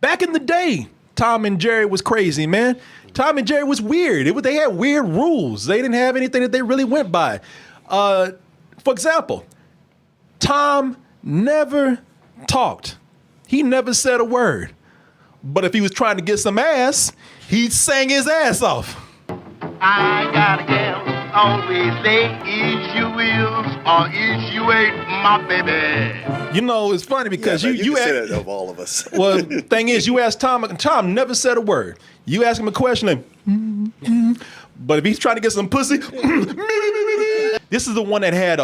Back in the day, Tom and Jerry was crazy, man. Tom and Jerry was weird. They had weird rules. They didn't have anything that they really went by. For example, Tom never talked. He never said a word. But if he was trying to get some ass, he sang his ass off. I got a gal, always late. Is you wills or is you ain't my baby? You know, it's funny because you you say ask, that of all of us. well, the thing is, you ask Tom never said a word. You ask him a question, like, but if he's trying to get some pussy, this is the one that had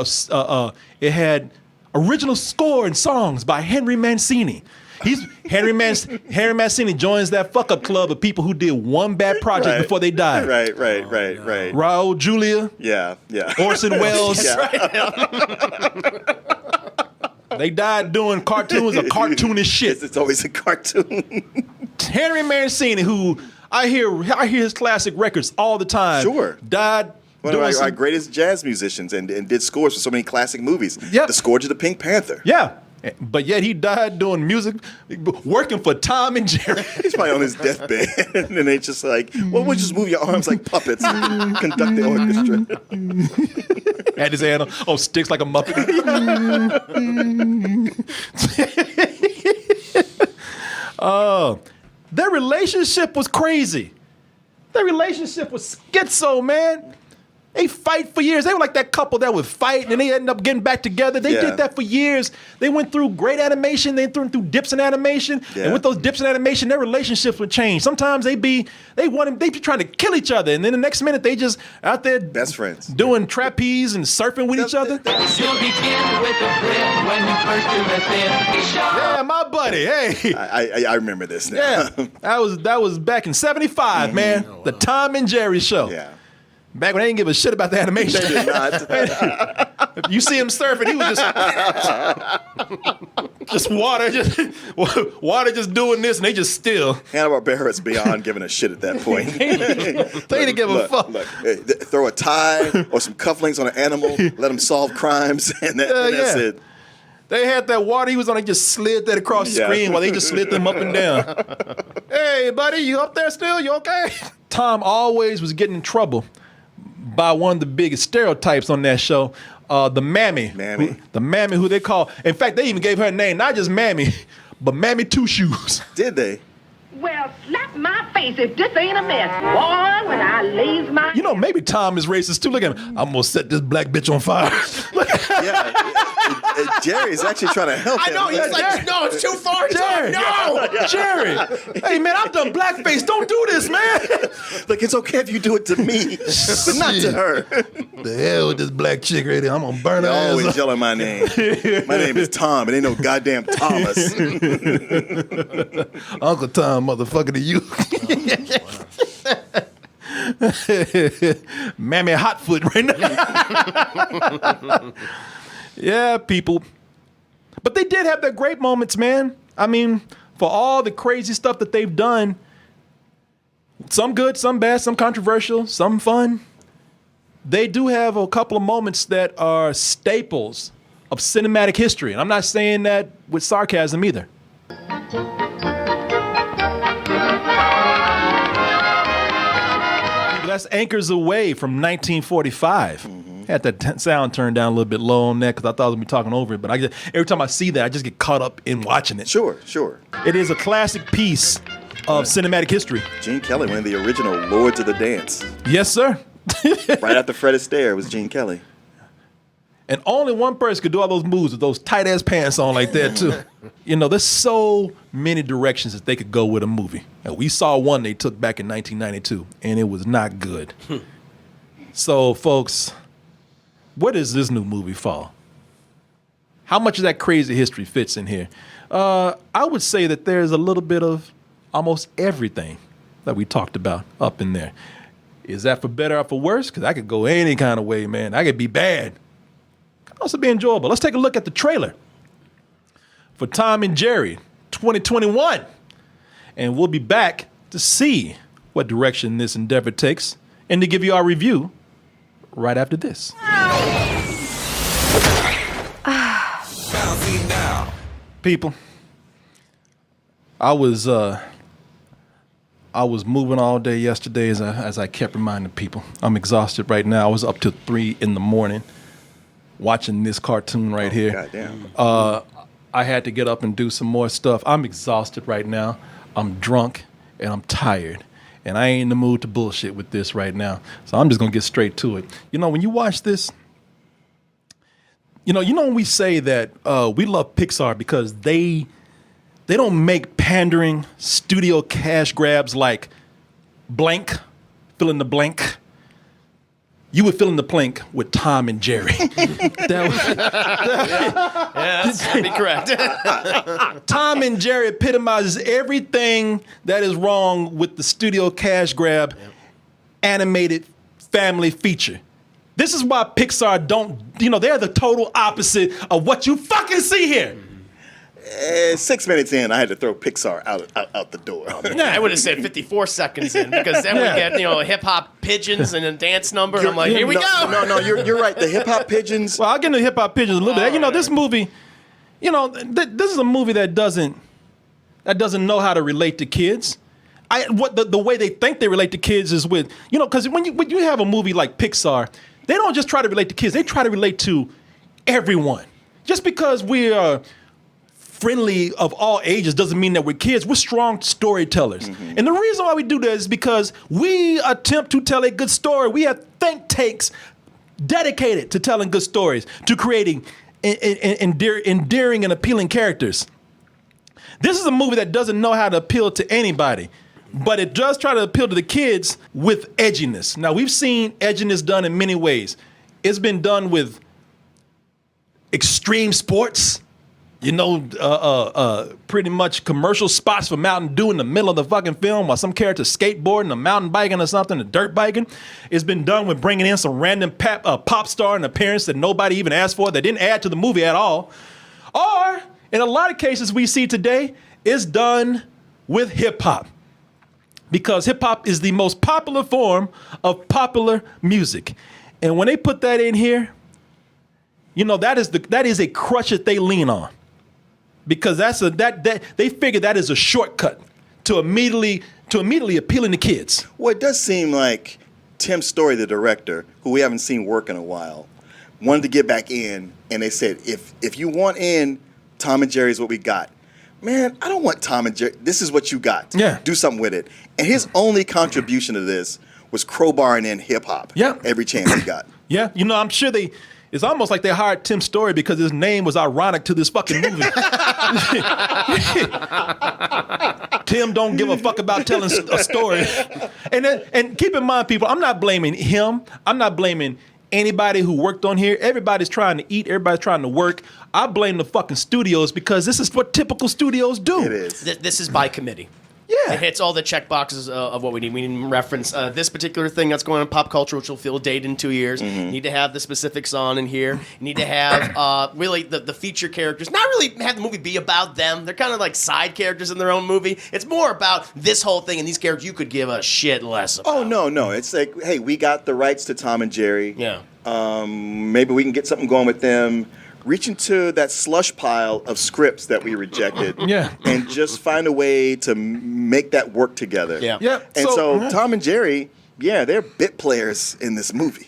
it had original score and songs by Henry Mancini. Henry Mancini joins that fuck up club of people who did one bad project before they died. Right. Raul Julia. Yeah. Orson Welles. They died doing cartoons or cartoonish shit. It's always a cartoon. Henry Mancini, who I hear his classic records all the time. Sure. Died. One of our greatest jazz musicians and did scores for so many classic movies. Yep. The score to the Pink Panther. Yeah. But yet he died doing music, working for Tom and Jerry. He's probably on his deathbed. And they just like, well, we'll just move your arms like puppets. Conduct the orchestra. Had his hand on sticks like a muppet. Their relationship was crazy. Their relationship was schizo, man. They fight for years. They were like that couple that would fight and then they ended up getting back together. They did that for years. They went through great animation. They went through dips in animation. Yeah. And with those dips in animation, their relationships would change. Sometimes they'd be trying to kill each other. And then the next minute they just out there best friends doing trapeze and surfing with each other. She'll begin with the breath when you first do the thing. Yeah, my buddy. Hey. I remember this now. Yeah. That was back in 75, man. Oh, wow. The Tom and Jerry show. Yeah. Back when they didn't give a shit about the animation. They did not. If you see him surfing, he was just water just doing this, and they just still. Hanna-Barbera's beyond giving a shit at that point. They didn't give a fuck. Look, throw a tie or some cufflinks on an animal, let them solve crimes, and that's it. They had that water he was on, they just slid that across the screen while they just slid them up and down. Hey, buddy, you up there still? You okay? Tom always was getting in trouble by one of the biggest stereotypes on that show, the Mammy. The Mammy who they call, in fact, they even gave her a name, not just Mammy, but Mammy Two Shoes. Did they? Well, slap my face if this ain't a mess. Boy, when I lays my... You know, maybe Tom is racist too. Look at him. I'm going to set this black bitch on fire. Yeah. Jerry's actually trying to help him. I know. He's like, no, it's too far. Jerry. No. Jerry. Hey, man, I've done blackface. Don't do this, man. Look, it's okay if you do it to me, but not to her. The hell with this black chick right here. I'm going to burn her ass always up. yelling my name. My name is Tom. It ain't no goddamn Thomas. Uncle Tom, motherfucker to you. Mammy Hotfoot right now. Yeah, people. But they did have their great moments, man. I mean, for all the crazy stuff that they've done, some good, some bad, some controversial, some fun, they do have a couple of moments that are staples of cinematic history. And I'm not saying that with sarcasm either. That's Anchors Away from 1945. Had that sound turned down a little bit low on that because I thought I was going to be talking over it. But every time I see that, I just get caught up in watching it. Sure. It is a classic piece of cinematic history. Gene Kelly, one of the original Lords of the Dance. Yes, sir. Right after Fred Astaire was Gene Kelly. And only one person could do all those moves with those tight-ass pants on like that, too. You know, there's so many directions that they could go with a movie. And we saw one they took back in 1992, and it was not good. So, folks, where does this new movie fall? How much of that crazy history fits in here? I would say that there's a little bit of almost everything that we talked about up in there. Is that for better or for worse? Because I could go any kind of way, man. I could be bad. Could also be enjoyable. Let's take a look at the trailer for Tom and Jerry 2021. And we'll be back to see what direction this endeavor takes and to give you our review right after this. People, I was moving all day yesterday as I kept reminding people. I'm exhausted right now. I was up till 3 a.m. watching this cartoon right here. Goddamn. I had to get up and do some more stuff. I'm exhausted right now. I'm drunk and I'm tired. And I ain't in the mood to bullshit with this right now. So I'm just gonna get straight to it. You know, when you watch this, you know when we say that we love Pixar because they don't make pandering studio cash grabs like blank, fill in the blank. You would fill in the blank with Tom and Jerry. That'd be correct. Tom and Jerry epitomizes everything that is wrong with the studio cash grab animated family feature. This is why Pixar they're the total opposite of what you fucking see here. 6 minutes in, I had to throw Pixar out the door. I would have said 54 seconds in because then we get hip hop pigeons and a dance number. And I'm like, here we go. No, you're right. The hip hop pigeons. Well, I'll get into hip hop pigeons a little bit. This movie, this is a movie that doesn't know how to relate to kids. The way they think they relate to kids is with, because when you have a movie like Pixar, they don't just try to relate to kids. They try to relate to everyone. Just because we are friendly of all ages doesn't mean that we're kids. We're strong storytellers. Mm-hmm. And the reason why we do that is because we attempt to tell a good story. We have think tanks dedicated to telling good stories, to creating endearing and appealing characters. This is a movie that doesn't know how to appeal to anybody, but it does try to appeal to the kids with edginess. Now, we've seen edginess done in many ways. It's been done with extreme sports, pretty much commercial spots for Mountain Dew in the middle of the fucking film while some character's skateboarding or mountain biking or something, or dirt biking. It's been done with bringing in some random pop star in appearance that nobody even asked for, that didn't add to the movie at all. Or, in a lot of cases we see today, it's done with hip-hop. Because hip-hop is the most popular form of popular music. And when they put that in here, that is a crutch that they lean on. Because they figure that is a shortcut to immediately appealing to kids. Well, it does seem like Tim Story, the director, who we haven't seen work in a while, wanted to get back in, and they said, if you want in, Tom and Jerry is what we got. Man, I don't want Tom and Jerry. This is what you got. Yeah. Do something with it. And his only contribution to this was crowbarring in hip-hop. Yeah. Every chance he got. Yeah, I'm sure it's almost like they hired Tim Story because his name was ironic to this fucking movie. Tim don't give a fuck about telling a story. And keep in mind, people, I'm not blaming him. I'm not blaming anybody who worked on here. Everybody's trying to eat. Everybody's trying to work. I blame the fucking studios because this is what typical studios do. It is. This is by committee. Yeah. It hits all the check boxes of what we need. We need to reference this particular thing that's going on in pop culture, which will feel dated in 2 years. Mm-hmm. You need to have the specifics on in here. You need to have really the feature characters. Not really have the movie be about them. They're kind of like side characters in their own movie. It's more about this whole thing and these characters you could give a shit less about. Oh, no. It's like, hey, we got the rights to Tom and Jerry. Yeah. Maybe we can get something going with them. Reach into that slush pile of scripts that we rejected. Yeah. And just find a way to make that work together. Yeah. Yeah. And so Tom and Jerry, they're bit players in this movie.